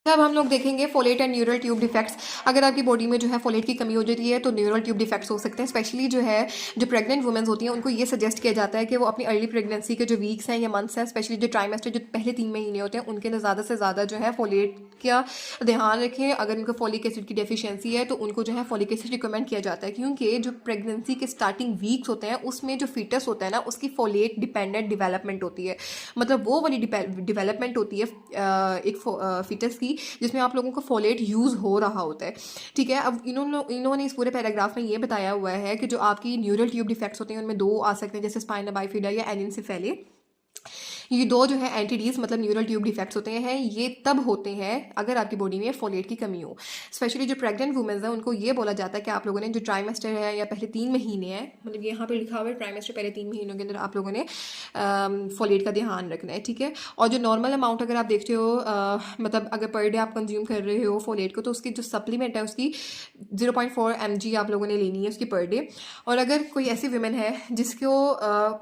अब हम लोग देखेंगे folate and neural tube defects. अगर आपकी बॉडी में जो है फोलेट की कमी हो जाती है तो न्यूरल ट्यूब डिफेक्ट्स हो सकते हैं। स्पेशली जो प्रेग्नेंट वुमेन्स होती हैं उनको ये सजेस्ट किया जाता है कि वो अपनी अर्ली प्रेगनेंसी के जो वीक्स हैं या मंथ्स हैं, स्पेशली जो ट्राइमेस्टर जो पहले 3 महीने होते हैं, उनके अंदर ज़्यादा से ज़्यादा जो है फोलेट का ध्यान रखें। अगर उनको फोलिक एसिड की डेफिशिएंसी है तो उनको जो है फोलिक एसिड रिकमेंड किया जाता है, क्योंकि जो प्रेगनेंसी के स्टार्टिंग वीक्स होते हैं उसमें जो फीटस होता है ना, उसकी फोलेट डिपेंडेंट डेवलपमेंट होती है। मतलब वो वाली डेवलपमेंट होती है एक फीटस की जिसमें आप लोगों को फोलेट यूज़ हो रहा होता है। ठीक है, अब इन्होंने इस पूरे पैराग्राफ में ये बताया हुआ है कि जो आपकी न्यूरल ट्यूब डिफेक्ट्स होते हैं उनमें 2 आ सकते हैं, जैसे स्पाइना बाइफिडा या एनेंसेफेली। ये 2 जो है एंटीडीज मतलब न्यूरल ट्यूब डिफेक्ट्स होते हैं। ये तब होते हैं अगर आपकी बॉडी में फोलेट की कमी हो। स्पेशली जो प्रेग्नेंट वुमेन्स हैं उनको ये बोला जाता है कि आप लोगों ने जो ट्राइमेस्टर है या पहले 3 महीने हैं, मतलब यहाँ पे लिखा हुआ है ट्राइमेस्टर पहले 3 महीनों के अंदर आप लोगों ने फोलेट का ध्यान रखना है। ठीक है, और जो नॉर्मल अमाउंट अगर आप देखते हो मतलब अगर पर डे आप कंज्यूम कर रहे हो फोलेट को, तो उसकी जो सप्लीमेंट है उसकी 0.4 mg आप लोगों ने लेनी है उसकी पर डे। और अगर कोई ऐसी वुमेन है जिसको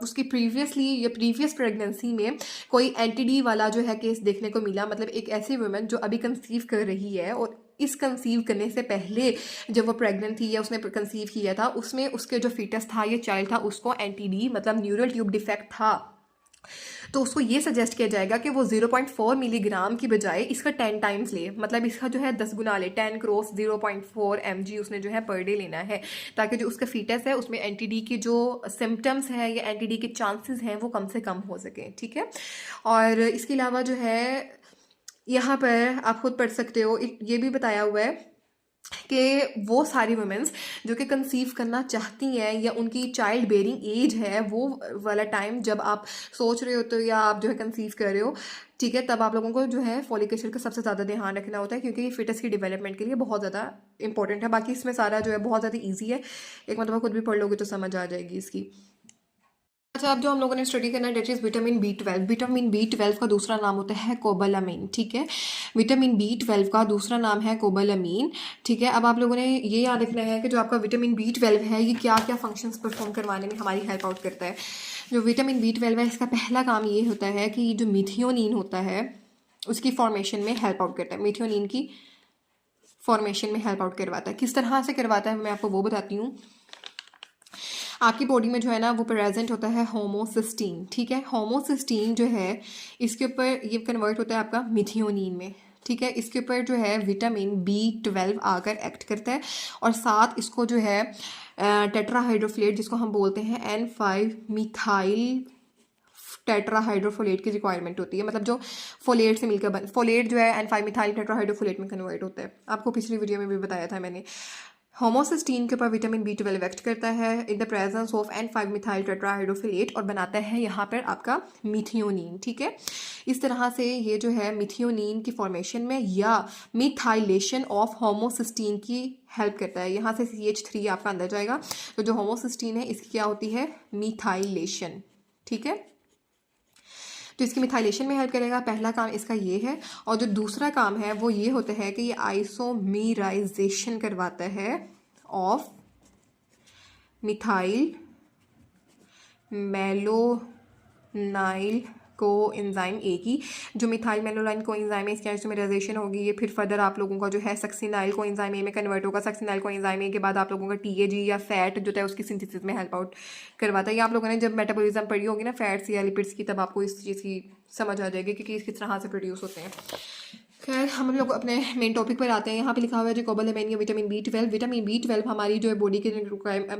उसकी प्रीवियसली या प्रीवियस प्रेगनेंसी में कोई एंटीडी वाला जो है केस देखने को मिला, मतलब एक ऐसी वुमेन जो अभी कंसीव कर रही है और इस कंसीव करने से पहले जब वो प्रेग्नेंट थी या उसने कंसीव किया था उसमें उसके जो फीटस था या चाइल्ड था उसको एंटीडी मतलब न्यूरल ट्यूब डिफेक्ट था, तो उसको ये सजेस्ट किया जाएगा कि वो 0.4 मिलीग्राम की बजाय इसका 10 टाइम्स ले, मतलब इसका जो है 10 गुना ले, 10 क्रॉस 0.4 mg उसने जो है पर डे लेना है, ताकि जो उसका फीटस है उसमें एंटीडी की जो सिम्टम्स हैं या एंटीडी के चांसेस हैं वो कम से कम हो सकें। ठीक है, और इसके अलावा जो है यहाँ पर आप खुद पढ़ सकते हो, ये भी बताया हुआ है कि वो सारी वुमेन्स जो कि कंसीव करना चाहती हैं या उनकी चाइल्ड बेयरिंग एज है, वो वाला टाइम जब आप सोच रहे हो तो या आप जो है कंसीव कर रहे हो, ठीक है, तब आप लोगों को जो है फोलिक एसिड का सबसे ज़्यादा ध्यान रखना होता है, क्योंकि ये फिटस की डेवलपमेंट के लिए बहुत ज़्यादा इंपॉर्टेंट है। बाकी इसमें सारा जो है बहुत ज़्यादा ईजी है, एक मतलब खुद भी पढ़ लोगे तो समझ आ जाएगी इसकी। अच्छा, अब जो हम लोगों ने स्टडी करना है that is vitamin B12। Vitamin B12 का दूसरा नाम होता है कोबालामीन। ठीक है, विटामिन B12 का दूसरा नाम है कोबालामीन। ठीक है, अब आप लोगों ने ये याद रखना है कि जो आपका विटामिन B12 है ये क्या क्या फंक्शंस परफॉर्म करवाने में हमारी हेल्प आउट करता है। जो विटामिन B12 है इसका पहला काम ये होता है कि जो मिथियोनिन होता है उसकी फॉर्मेशन में हेल्प आउट करता है। मिथियोनिन की फॉर्मेशन में हेल्प आउट करवाता है। किस तरह से करवाता है मैं आपको वो बताती हूँ। आपकी बॉडी में जो है ना वो प्रेजेंट होता है होमोसिस्टीन। ठीक है, होमोसिस्टीन जो है इसके ऊपर ये कन्वर्ट होता है आपका मिथियोनिन में। ठीक है, इसके ऊपर जो है विटामिन B12 आकर एक्ट करता है और साथ इसको जो है टेट्राहाइड्रोफोलेट जिसको हम बोलते हैं N5 मिथाइल टेट्राहाइड्रोफोलेट की रिक्वायरमेंट होती है। मतलब जो फोलेट से मिलकर फोलेट जो है N5 मिथाइल टेट्राहाइड्रोफोलेट में कन्वर्ट होता है। आपको पिछली वीडियो में भी बताया था मैंने। होमोसिस्टीन के ऊपर विटामिन B12 एक्ट करता है in the presence of N5 methyl tetrahydrofolate और बनाता है यहाँ पर आपका मिथियोनिन। ठीक है, इस तरह से ये जो है मिथियोनिन की फॉर्मेशन में या मिथाइलेशन ऑफ होमोसिस्टीन की हेल्प करता है। यहाँ से CH3 आपका अंदर जाएगा, तो जो होमोसिस्टीन है इसकी क्या होती है, मिथाइलेशन। ठीक है, तो इसकी मिथाइलेशन में हेल्प करेगा, पहला काम इसका ये है। और जो दूसरा काम है वो ये होता है कि ये आइसोमीराइजेशन करवाता है ऑफ मिथाइल मेलोनाइल को एंजाइम ए की। जो मिथाइल मेलोनाइल को एंजाइम है इसकी आइसोमेराइजेशन होगी, ये फिर फर्दर आप लोगों का जो है सक्सिनाइल को एंजाइम ए में कन्वर्ट होगा। सक्सिनाइल को एंजाइम ए के बाद आप लोगों का TAG या फैट जो है उसकी सिंथेसिस में हेल्प आउट करवाता है। ये आप लोगों ने जब मेटाबॉलिज्म पढ़ी होगी ना फैट्स या लिपिड्स की, तब आपको इस चीज़ की समझ आ जाएगी कि किस तरह से प्रोड्यूस होते हैं। खैर हम लोग अपने मेन टॉपिक पर आते हैं। यहाँ पे लिखा हुआ है जो कोबालामाइन या विटामिन B12। विटामिन B12 हमारी जो है बॉडी के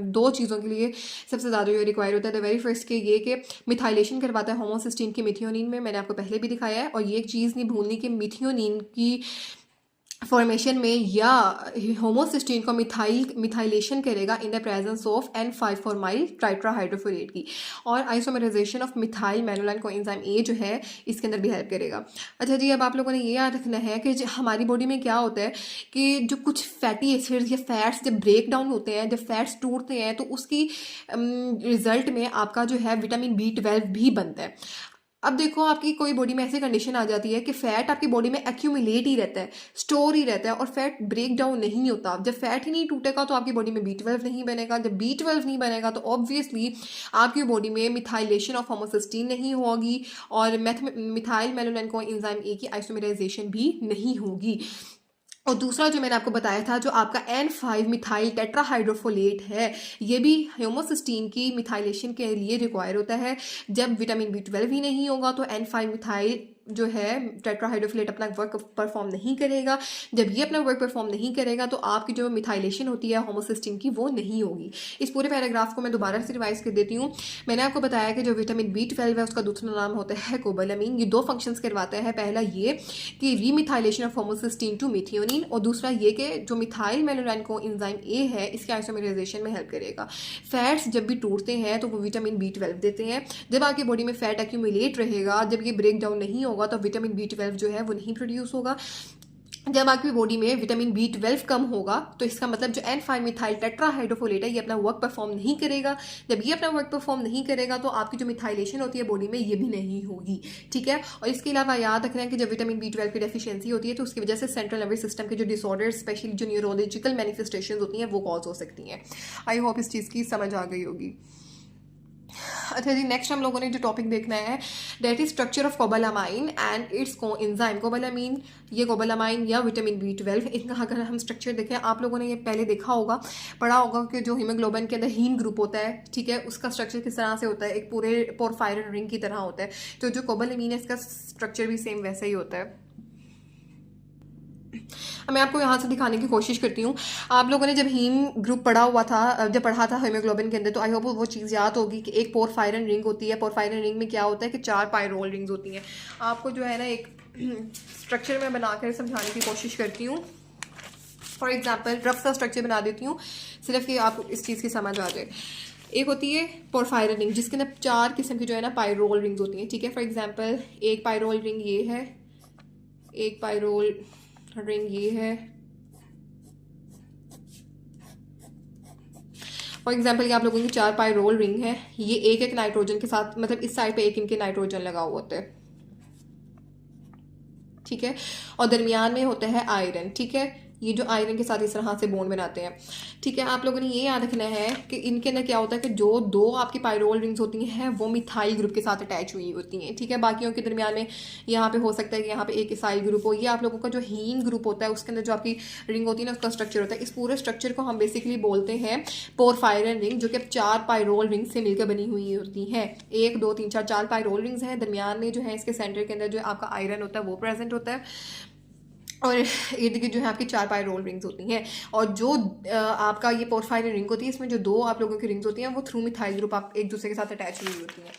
2 चीज़ों के लिए सबसे ज़्यादा जो रिक्वायर होता है। द वेरी फर्स्ट के ये कि मिथाइलेशन करवाता है होमोसिस्टीन की मिथियोनिन में, मैंने आपको पहले भी दिखाया है। और ये एक चीज़ नहीं भूलनी कि मिथियोनिन की फॉर्मेशन में या होमोसिस्टीन को मिथाइलेशन करेगा in the presence of N5 formyl tetrahydrofolate की, और आइसोमेराइजेशन ऑफ मिथाइल मेनोलाइन को एंजाइम ए जो है इसके अंदर भी हेल्प करेगा। अच्छा जी, अब आप लोगों ने ये याद रखना है कि हमारी बॉडी में क्या होता है कि जो कुछ फैटी एसिड्स या फैट्स जब ब्रेक डाउन होते हैं, जब फैट्स टूटते हैं, तो उसकी रिजल्ट में आपका जो है विटामिन B12 भी बनता है। अब देखो आपकी कोई बॉडी में ऐसी कंडीशन आ जाती है कि फैट आपकी बॉडी में एक्यूमुलेट ही रहता है, स्टोर ही रहता है और फैट ब्रेक डाउन नहीं होता। जब फैट ही नहीं टूटेगा तो आपकी बॉडी में B12 नहीं बनेगा, जब B12 नहीं बनेगा तो ऑब्वियसली आपकी बॉडी में मिथाइलेशन ऑफ होमोसिस्टीन नहीं होगी और मिथाइल मेलानिन एंजाइम ए की आइसोमेराइजेशन भी नहीं होगी। और दूसरा जो मैंने आपको बताया था, जो आपका N5 मिथाइल टेट्राहाइड्रोफोलेट है, ये भी होमोसिस्टीन की मिथाइलेशन के लिए रिक्वायर होता है। जब विटामिन B12 ही नहीं होगा तो N5 मिथाइल जो है टेट्राहाइड्रोफोलेट अपना वर्क परफॉर्म नहीं करेगा। जब ये अपना वर्क परफॉर्म नहीं करेगा तो आपकी जो मिथाइलेशन होती है होमोसिस्टीन की वो नहीं होगी। इस पूरे पैराग्राफ को मैं दोबारा से रिवाइज कर देती हूँ। मैंने आपको बताया कि जो विटामिन B12 है उसका दूसरा नाम होता है कोबालामीन। ये 2 फंक्शंस करवाता है, पहला ये कि रीमिथाइलेशन ऑफ होमोसिस्टीन टू मिथियोनिन और दूसरा ये कि जो मिथाइल मेलानिन एंजाइम ए है इसके आइसोमेराइजेशन में हेल्प करेगा। फैट्स जब भी टूटते हैं तो वो विटामिन B12 देते हैं। जब आपकी बॉडी में फैट एक्यूमुलेट रहेगा, जब ये ब्रेक डाउन नहीं होगा तो विटामिन B12 जो है वो नहीं प्रोड्यूस होगा। जब आपकी बॉडी में विटामिन B12 कम होगा तो इसका मतलब जो N5 मिथाइल टेट्राहाइड्रोफोलेट है ये अपना वर्क परफॉर्म नहीं करेगा। जब ये अपना वर्क परफॉर्म नहीं करेगा तो आपकी जो मिथाइलेशन होती है बॉडी में ये भी नहीं होगी, ठीक है। और इसके अलावा याद रखना है कि जब विटामिन B12 की डेफिशिएंसी होती है तो उसकी वजह से सेंट्रल नर्वस सिस्टम के जो डिसऑर्डर्स, स्पेशली जो न्यूरोलॉजिकल मैनिफेस्टेशंस होती हैं वो कॉज हो सकती हैं। आई होप इस चीज़ की समझ आ गई होगी। अच्छा जी, नेक्स्ट हम लोगों ने जो टॉपिक देखना है that is structure of cobalamin and its coenzyme. Cobalamin, ये कोबालामाइन या विटामिन B12, इनका अगर हम स्ट्रक्चर देखें, आप लोगों ने ये पहले देखा होगा, पढ़ा होगा कि जो हीमोग्लोबिन के अंदर हीम ग्रुप होता है, ठीक है, उसका स्ट्रक्चर किस तरह से होता है, एक पूरे पोरफायरन रिंग की तरह होता है। तो जो कोबालामीन है इसका स्ट्रक्चर भी सेम वैसा ही होता है। मैं आपको यहाँ से दिखाने की कोशिश करती हूँ। आप लोगों ने जब हीम ग्रुप पढ़ा हुआ था, जब पढ़ा था हीमोग्लोबिन के अंदर, तो आई होप वो चीज़ याद होगी कि एक पोरफायरन रिंग होती है। पोरफायरन रिंग में क्या होता है कि 4 पायरोल रिंग्स होती हैं। आपको जो है ना एक स्ट्रक्चर में बनाकर समझाने की कोशिश करती हूँ। फॉर एग्जाम्पल रफ सा स्ट्रक्चर बना देती हूँ सिर्फ कि आपको इस चीज़ की समझ आ जाए। एक होती है पोरफायरन रिंग जिसके अंदर 4 किस्म की जो है ना पायरोल रिंग्स होती हैं, ठीक है। फॉर एग्जाम्पल एक पायरोल रिंग ये है, एक पायरोल रिंग ये है। फॉर एग्जाम्पल ये आप लोगों की 4 पायरोल रिंग है। ये एक नाइट्रोजन के साथ, मतलब इस साइड पे एक इनके नाइट्रोजन लगा हुआ होता है, ठीक है। और दरमियान में होता है आयरन, ठीक है। ये जो आयरन के साथ इस तरह से बॉन्ड बनाते हैं, ठीक है। आप लोगों ने ये याद रखना है कि इनके अंदर क्या होता है कि जो 2 आपकी पायरोल रिंग्स होती हैं वो मिथाइल ग्रुप के साथ अटैच हुई होती हैं, ठीक है। बाकियों के दरमियान में यहाँ पे हो सकता है कि यहाँ पे एक इसाइल ग्रुप हो। ये आप लोगों का जो हीम ग्रुप होता है उसके अंदर जो आपकी रिंग होती है ना उसका स्ट्रक्चर होता है। इस पूरे स्ट्रक्चर को हम बेसिकली बोलते हैं पोरफायरन रिंग, जो कि 4 पायरोल रिंग से मिलकर बनी हुई होती हैं। 1 2 3 4 पायरोल रिंग्स हैं। दरमियान में जो है इसके सेंटर के अंदर जो आपका आयरन होता है वो प्रेजेंट होता है और इर्द गिर्द जो है आपकी 4 पायरोल रिंग्स होती हैं। और जो आपका ये पोरफायरन रिंग होती है इसमें जो 2 आप लोगों की रिंग्स होती हैं वो थ्रू मिथाइल ग्रुप आप एक दूसरे के साथ अटैच हुई होती हैं।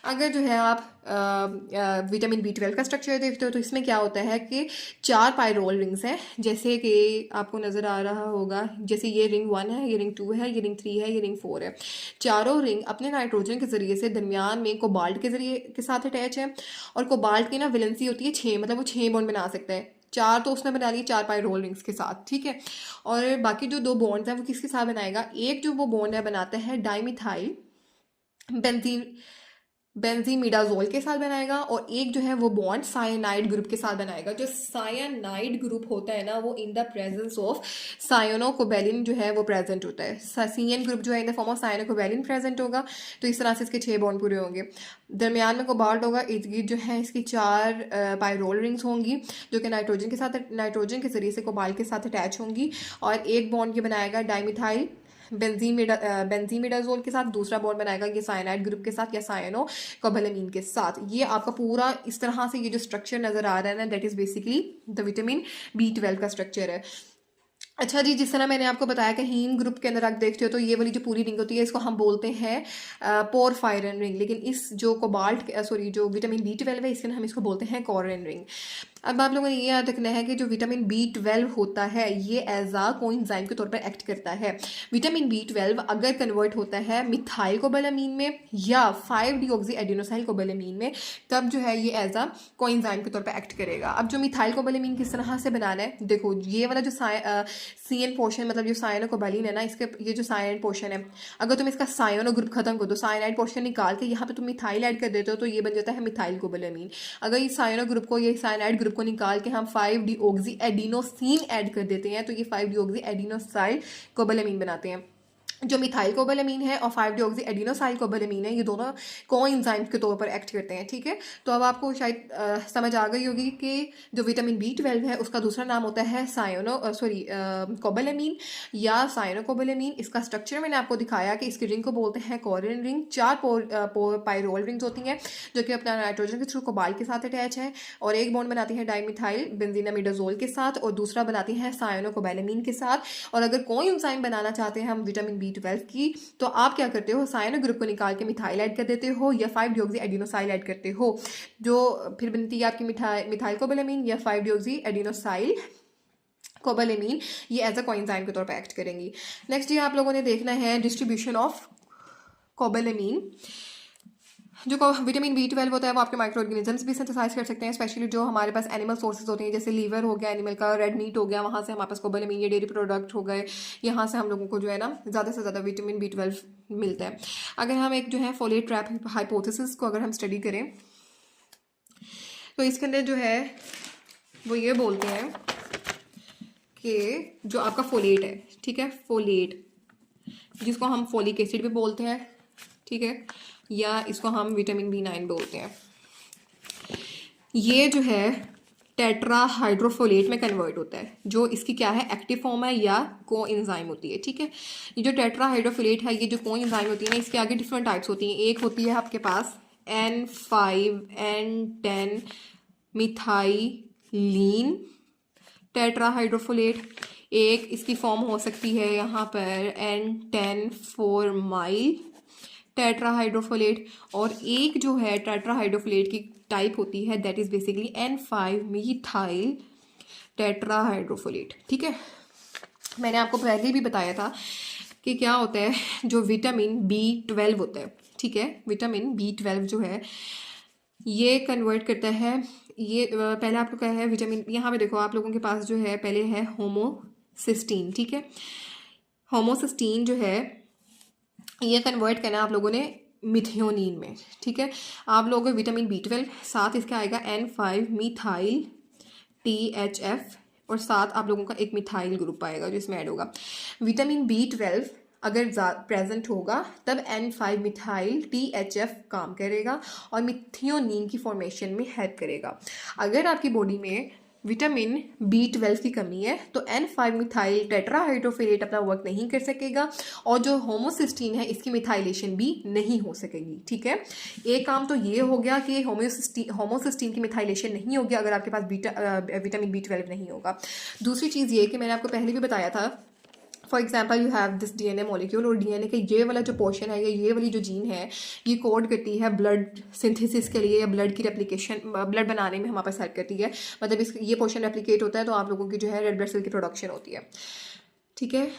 अगर जो है आप विटामिन B12 का स्ट्रक्चर देखते हो तो इसमें क्या होता है कि 4 पायरोल रिंग्स हैं, जैसे कि आपको नज़र आ रहा होगा। जैसे ये रिंग 1 है, ये रिंग 2 है, ये रिंग 3 है, ये रिंग 4 है। चारों रिंग अपने नाइट्रोजन के ज़रिए से दरमियान में कोबाल्ट के ज़रिए के साथ अटैच है। और कोबाल्ट की ना वैलेंसी होती है 6, मतलब वो 6 बॉन्ड बना सकता है। 4 तो उसने बना ली 4 पायरोल रिंग्स के साथ, ठीक है। और बाकी जो 2 बॉन्ड्स हैं वो किसके साथ बनाएगा, एक जो वो बॉन्ड है बनाता है डाइमिथाइल बेंजीमिडाजोल के साथ बनाएगा और एक जो है वो बॉन्ड साइनाइड ग्रुप के साथ बनाएगा। जो साइनाइड ग्रुप होता है ना वो इन द प्रेजेंस ऑफ साइनोकोबैलिन जो है वो प्रेजेंट होता है। CN ग्रुप जो है in the form of cyanocobalamin present होगा। तो इस तरह से इसके 6 बॉन्ड पूरे होंगे। दरमियान में कोबाल्ट होगा, इर्द गिर्द जो है इसकी 4 पायरोल रिंग्स होंगी जो कि नाइट्रोजन के जरिए से कोबाल्ट के साथ अटैच होंगी। और एक बॉन्ड ये बनाएगा डाइमिथाइल बेंजीमिडाजोल के साथ, दूसरा बॉन्ड बनाएगा ये साइनाइड ग्रुप के साथ या साइनो कोबालामीन के साथ। ये आपका पूरा इस तरह से ये जो स्ट्रक्चर नजर आ रहा है ना that is basically the vitamin B12 का स्ट्रक्चर है। अच्छा जी, जिस तरह मैंने आपको बताया कि हीम ग्रुप के अंदर आप देखते हो तो ये वाली जो पूरी रिंग होती है इसको हम बोलते हैं पोरफायरन रिंग, लेकिन इस जो कोबाल्ट जो विटामिन B12 है इसके हम इसको बोलते हैं कोरन रिंग। अब आप लोगों ने ये याद रखना है कि जो विटामिन B12 होता है ये एज आ कोएंजाइम के तौर पर एक्ट करता है। विटामिन B12 अगर कन्वर्ट होता है मिथाइल कोबालामीन में या 5-डीऑक्सी एडिनोसाइल कोबालामीन में, तब जो है ये एज आ कोएंजाइम के तौर पर एक्ट करेगा। अब जो मिथाइल कोबालामीन किस तरह से बनाना है, देखो ये वाला जो CN पोर्शन मतलब जो साइनो कोबालिन है ना, इसके ये जो साइनाइड पोर्शन है, अगर तुम इसका साइनो ग्रुप खत्म कर दो, साइनाइड पोर्शन निकाल के यहाँ पे तुम मिथाइल ऐड कर देते हो तो ये बन जाता है मिथाइल कोबालामीन। अगर ये साइनो ग्रुप को, ये साइनाइड ग्रुप को निकाल के हम 5-डीऑक्सी एडिनोसिन ऐड कर देते हैं तो ये 5-डीऑक्सी एडिनोसाइल कोबालामीन बनाते हैं। जो मिथाइल कोबालामीन है और 5-डीऑक्सी एडिनोसाइल कोबालामीन है, ये दोनों कोएंजाइम्स के तौर पर एक्ट करते हैं। ठीक है, तो अब आपको शायद समझ आ गई होगी कि जो विटामिन B12 है उसका दूसरा नाम होता है कोबालामीन या साइनो कोबालामीन। इसका स्ट्रक्चर मैंने आपको दिखाया कि इसकी रिंग को बोलते हैं कोरिन रिंग। 4 पायरोल रिंग्स होती हैं जो कि अपना नाइट्रोजन के थ्रू कोबाल्ट के साथ अटैच है, और एक बॉन्ड बनाती है डाइमिथाइल बेंजीनामिडाजोल के साथ और दूसरा बनाती है साइनो कोबालामीन के साथ। और अगर कोएंजाइम बनाना चाहते हैं हम विटामिन B12 की, तो आप क्या करते हो, साइनो ग्रुप को निकाल के मिथाइल ऐड कर देते हो या 5-डीऑक्सी एडिनोसाइल ऐड करते हो, जो फिर बनती है आपकी मिथाइल कोबालामीन या 5-डीऑक्सी एडिनोसाइल कोबालामीन। ये एज अ कोएंजाइम के तौर पर एक्ट करेंगी। नेक्स्ट ये आप लोगों ने देखना है डिस्ट्रीब्यूशन ऑफ कोबालामीन। जो विटामिन B12 होता है वो आपके माइक्रो ऑर्गेनिजम्स भी सिंथेसाइज कर सकते हैं, स्पेशली जो हमारे पास एनिमल सोर्सेज होते हैं, जैसे लीवर हो गया एनिमल का, रेड मीट हो गया, वहाँ से हमारे पास कोबालामीन, ये डेयरी प्रोडक्ट हो गए, यहाँ से हम लोगों को जो है ना ज़्यादा से ज़्यादा विटामिन B12 मिलता है। अगर हम एक जो है फोलेट ट्रैप हाइपोथेसिस को अगर हम स्टडी करें तो इसके अंदर जो है वो ये बोलते हैं कि जो आपका फोलेट है, ठीक है, फोलेट जिसको हम फोलिक एसिड भी बोलते हैं, ठीक है, या इसको हम विटामिन B9 बोलते हैं, ये जो है टेट्रा हाइड्रोफोलेट में कन्वर्ट होता है, जो इसकी क्या है, एक्टिव फॉर्म है या कोएंजाइम होती है। ठीक है, ये जो टेट्रा हाइड्रोफोलेट है, ये जो कोएंजाइम होती है ना, इसके आगे डिफरेंट टाइप्स होती हैं। एक होती है आपके पास N5N10 मिथाइलीन टेट्रा हाइड्रोफोलेट। एक इसकी फॉर्म हो सकती है यहाँ पर N10 4-माइल टेट्रा हाइड्रोफोलेट, और एक जो है टेट्रा हाइड्रोफोलेट की टाइप होती है that is basically N5 methyl tetrahydrofolate. ठीक है, मैंने आपको पहले भी बताया था कि क्या होता है, जो विटामिन B12 होता है, ठीक है, विटामिन B12 जो है ये कन्वर्ट करता है, ये पहले आपको क्या है विटामिन, यहाँ पे देखो आप लोगों के पास जो है पहले है होमोसिस्टीन। ठीक है, होमोसिस्टीन जो है ये कन्वर्ट करना आप लोगों ने मिथियोनिन में। ठीक है, आप लोगों को विटामिन B12 साथ इसका आएगा N5 मिथाइल THF, और साथ आप लोगों का एक मिथाइल ग्रुप आएगा जो इसमें ऐड होगा। विटामिन B12 अगर प्रेजेंट होगा तब N5 मिथाइल THF काम करेगा और मिथियोनिन की फॉर्मेशन में हेल्प करेगा। अगर आपकी बॉडी में विटामिन B12 की कमी है तो N5 मिथाइल टेट्राहाइड्रोफोलेट अपना वर्क नहीं कर सकेगा, और जो होमोसिस्टीन है इसकी मिथाइलेशन भी नहीं हो सकेगी। ठीक है, एक काम तो ये हो गया कि होमोसिस्टीन की मिथाइलेशन नहीं होगी अगर आपके पास विटामिन B12 नहीं होगा। दूसरी चीज़ ये कि मैंने आपको पहले भी बताया था, for example you have this DNA molecule, और DNA का ये वाला जो पोर्शन है या ये वाली जो जीन है ये कोड करती है ब्लड सिंथेसिस के लिए या ब्लड की रेप्लिकेशन, ब्लड बनाने में हमारे पास हेल्प करती है। मतलब इस ये पोर्शन रेप्लिकेट होता है तो आप लोगों की जो है रेड ब्लड सेल की प्रोडक्शन होती है। ठीक है,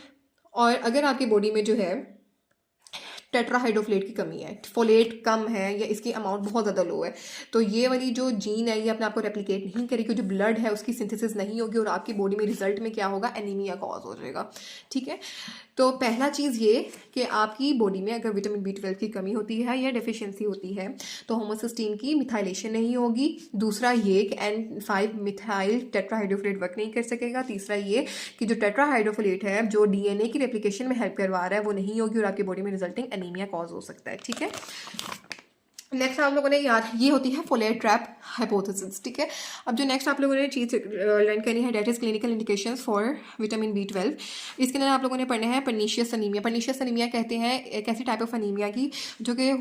और अगर आपकी बॉडी में जो है टेट्राहाइड्रोफोलेट की कमी है, फोलेट कम है या इसकी अमाउंट बहुत ज़्यादा लो है, तो ये वाली जो जीन है ये अपने आप को रेप्लिकेट नहीं करेगी, जो ब्लड है उसकी सिंथेसिस नहीं होगी, और आपकी बॉडी में रिजल्ट में क्या होगा, एनीमिया कॉज हो जाएगा। ठीक है, तो पहला चीज़ ये कि आपकी बॉडी में अगर विटामिन B12 की कमी होती है या डेफिशिएंसी होती है तो होमोसिस्टीन की मिथाइलेशन नहीं होगी। दूसरा ये कि N5 मिथाइल टेट्राहाइड्रोफोलेट वर्क नहीं कर सकेगा। तीसरा ये कि जो टेट्राहाइड्रोफोलेट है जो DNA की रेप्लिकेशन में हेल्प करवा रहा है वो नहीं होगी और आपकी बॉडी में रिजल्टिंग एनीमिया कॉज हो सकता है। ठीक है, नेक्स्ट आप लोगों ने याद, ये होती है फोलेट ट्रैप हाइपोथेसिस। ठीक है, अब जो नेक्स्ट आप लोगों ने चीज़ लर्न करनी है that is clinical indications for vitamin B12। इसके अंदर आप लोगों ने पढ़ना है पर्नीशियस अनीमिया। पर्नीशियस अनीमिया कहते हैं एक ऐसी टाइप ऑफ अनीमिया की जो कि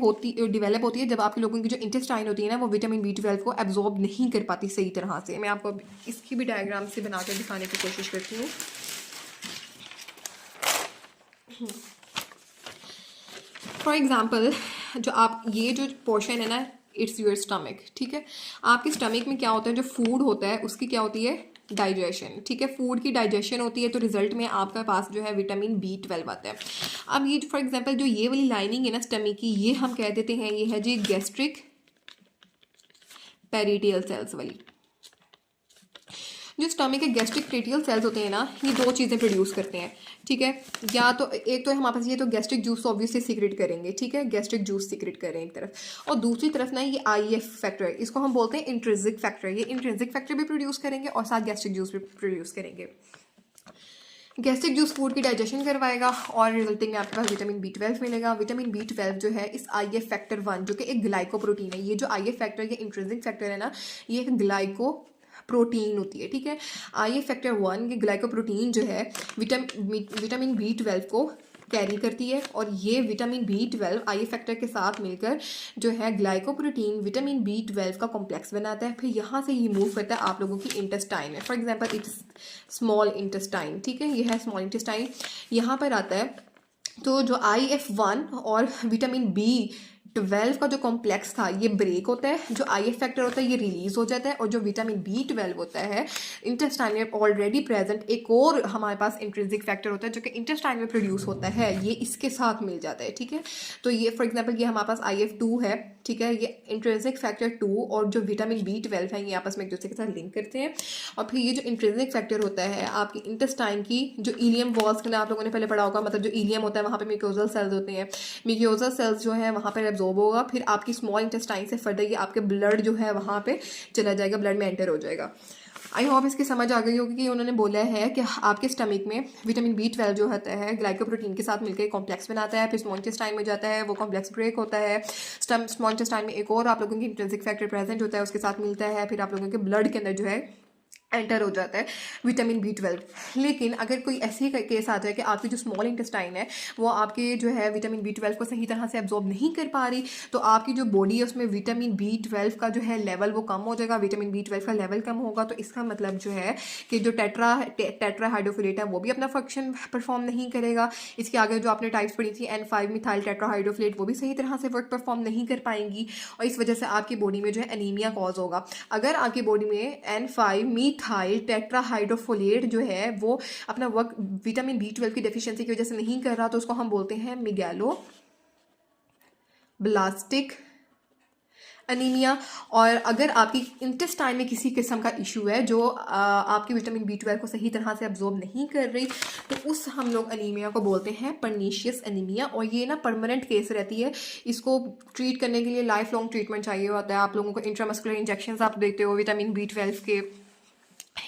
डेवलप होती है जब आपके लोगों की जो इंटेस्टाइन होती है ना वो विटामिन B12 को एब्जॉर्ब नहीं कर पाती सही तरह से। मैं आपको इसकी भी डायग्राम से बनाकर दिखाने की कोशिश करती हूँ। फॉर एग्जाम्पल जो आप ये जो पोर्शन है ना इट्स योर स्टमक, ठीक है। आपके स्टमक में क्या होता है, जो फूड होता है उसकी क्या होती है, डाइजेशन, ठीक है। फूड की डाइजेशन होती है तो रिजल्ट में आपका पास जो है विटामिन B12 आता है। अब ये फॉर एग्जांपल जो ये वाली लाइनिंग है ना स्टमक की, ये हम कह देते हैं ये है जी गैस्ट्रिक पेरिटियल सेल्स वाली। जो स्टमक के गैस्ट्रिक पेरिटियल सेल्स होते हैं ना, ये दो चीज़ें प्रोड्यूस करते हैं, ठीक है। या तो एक तो हमारे पास ये तो गैस्ट्रिक जूस ऑब्वियसली सीक्रेट करेंगे, ठीक है, गैस्ट्रिक जूस सीक्रेट करें एक तरफ, और दूसरी तरफ ना ये IF फैक्टर है, इसको हम बोलते हैं इंट्रिंसिक फैक्टर। ये इंट्रिंसिक फैक्टर भी प्रोड्यूस करेंगे और साथ गैस्ट्रिक जूस भी प्रोड्यूस करेंगे। गैस्ट्रिक जूस फूड की डाइजेशन करवाएगा और रिजल्टिंग में आपके पास विटामिन B12 मिलेगा। विटामिन B12 जो है इस IF फैक्टर 1 जो कि एक ग्लाइकोप्रोटीन है, ये जो IF फैक्टर ये इंट्रिंसिक फैक्टर है ना, ये एक ग्लाइकोप्रोटीन होती है, ठीक है। IF फैक्टर 1 ये ग्लाइकोप्रोटीन जो है विटामिन B12 को कैरी करती है, और ये विटामिन B12 IF फैक्टर के साथ मिलकर जो है ग्लाइकोप्रोटीन विटामिन B12 का कॉम्प्लेक्स बनाता है। फिर यहाँ से ये मूव करता है आप लोगों की इंटेस्टाइन में। For example it's small intestine, ठीक है, ये है स्मॉल इंटेस्टाइन, यहाँ पर आता है। तो जो IF1 और विटामिन B12 का जो कॉम्प्लेक्स था ये ब्रेक होता है, जो IF फैक्टर होता है ये रिलीज हो जाता है, और जो विटामिन B12 होता है इंटेस्टाइन में ऑलरेडी प्रेजेंट एक और हमारे पास इंट्रिंसिक फैक्टर होता है जो कि इंटेस्टाइन में प्रोड्यूस होता है, ये इसके साथ मिल जाता है, ठीक है। तो ये फॉर एग्जांपल ये हमारे पास IF2 है, ठीक है, ये इंट्रिंसिक फैक्टर 2 और जो विटामिन B12 है ये आपस में एक दूसरे के साथ लिंक करते हैं। और फिर ये जो इंट्रिंसिक फैक्टर होता है आपकी इंटेस्टाइन की जो इलियम वॉल्स के लिए आप लोगों ने पहले पढ़ा होगा, मतलब जो इलियम होता है वहाँ पे म्यूकोजल सेल्स होते हैं, म्यूकोजल सेल्स जो है वहाँ पर एब्जॉर्ब होगा, फिर आपकी स्मॉल इंटेस्टाइन से फर्दर ये आपके ब्लड जो है वहाँ पे चला जाएगा, ब्लड में एंटर हो जाएगा। आई होप इसकी समझ आ गई होगी कि उन्होंने बोला है कि आपके स्टमक में विटामिन B12 जो होता है ग्लाइकोप्रोटीन के साथ मिलकर कॉम्प्लेक्स बनाता है, फिर स्मॉल इंटेस्टाइन में जाता है, वो कॉम्प्लेक्स ब्रेक होता है, स्मॉल इंटेस्टाइन में एक और आप लोगों की इंट्रिंसिक फैक्टर प्रेजेंट होता है, उसके साथ मिलता है, फिर आप लोगों के ब्लड के अंदर जो है एंटर हो जाता है विटामिन B12। लेकिन अगर कोई ऐसी केस आ जाए कि आपकी जो स्मॉल इंटेस्टाइन है वो आपके जो है विटामिन B12 को सही तरह से एब्जॉर्ब नहीं कर पा रही, तो आपकी जो बॉडी है उसमें विटामिन B12 का जो है लेवल वो कम हो जाएगा। विटामिन B12 का लेवल कम होगा तो इसका मतलब जो है कि जो टेट्राहाइड्रोफोलेट है वो भी अपना फंक्शन परफॉर्म नहीं करेगा। इसके आगे जो आपने टाइप्स पढ़ी थी N5 मिथाइल टेट्राहाइड्रोफोलेट वो भी सही तरह से वर्क परफॉर्म नहीं कर पाएंगी, और इस वजह से आपकी बॉडी में जो है एनीमिया कॉज होगा। अगर आपकी बॉडी में N5 मिथाइल टेट्राहाइड्रोफोलेट जो है वो अपना वर्क विटामिन B12 की डेफिशिएंसी की वजह से नहीं कर रहा, तो उसको हम बोलते हैं मेगैलो ब्लास्टिक एनीमिया। और अगर आपकी इंटेस्टाइन में किसी किस्म का इशू है जो आपकी विटामिन B12 को सही तरह से एब्जॉर्ब नहीं कर रही, तो उस हम लोग एनीमिया को बोलते हैं पर्नीशियस एनीमिया, और ये ना परमानेंट केस रहती है। इसको ट्रीट करने के लिए लाइफ लॉन्ग ट्रीटमेंट चाहिए होता है। आप लोगों को इंट्रामस्कुलर इंजेक्शंस आप देते हो विटामिन B12 के,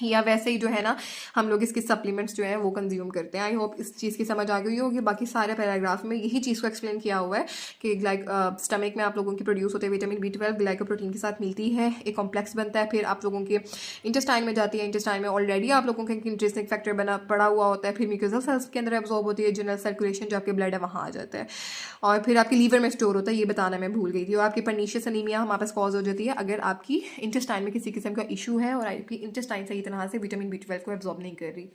या वैसे ही जो है ना हम लोग इसके सप्लीमेंट्स जो है वो कंज्यूम करते हैं। आई होप इस चीज़ की समझ आ गई होगी। बाकी सारे पैराग्राफ में यही चीज़ को एक्सप्लेन किया हुआ है कि स्टमक में आप लोगों की प्रोड्यूस होते हैं विटामिन B12 ग्लाइकोप्रोटीन के साथ मिलती है, एक कॉम्प्लेक्स बनता है, फिर आप लोगों के इंटेस्टाइन में जाती है, इंटेस्टाइन में ऑलरेडी आप लोगों का इंट्रिंसिक फैक्टर बना पड़ा हुआ होता है, फिर म्यूकोजल सेल्स के अंदर एब्जॉर्ब होती है, जनरल सर्कुलेशन जो आपके ब्लड है वहाँ आ जाता है, और फिर आपकी लीवर में स्टोर होता है, ये बताना मैं भूल गई थी। और आपकी पर्नीशियस एनीमिया हमारे पास कॉज हो जाती है अगर आपकी इंटेस्टाइन में किसी किस्म का इशू है और आपकी इंटेस्टाइन सही तरह से विटामिन B12 को एब्जॉर्ब नहीं कर रही।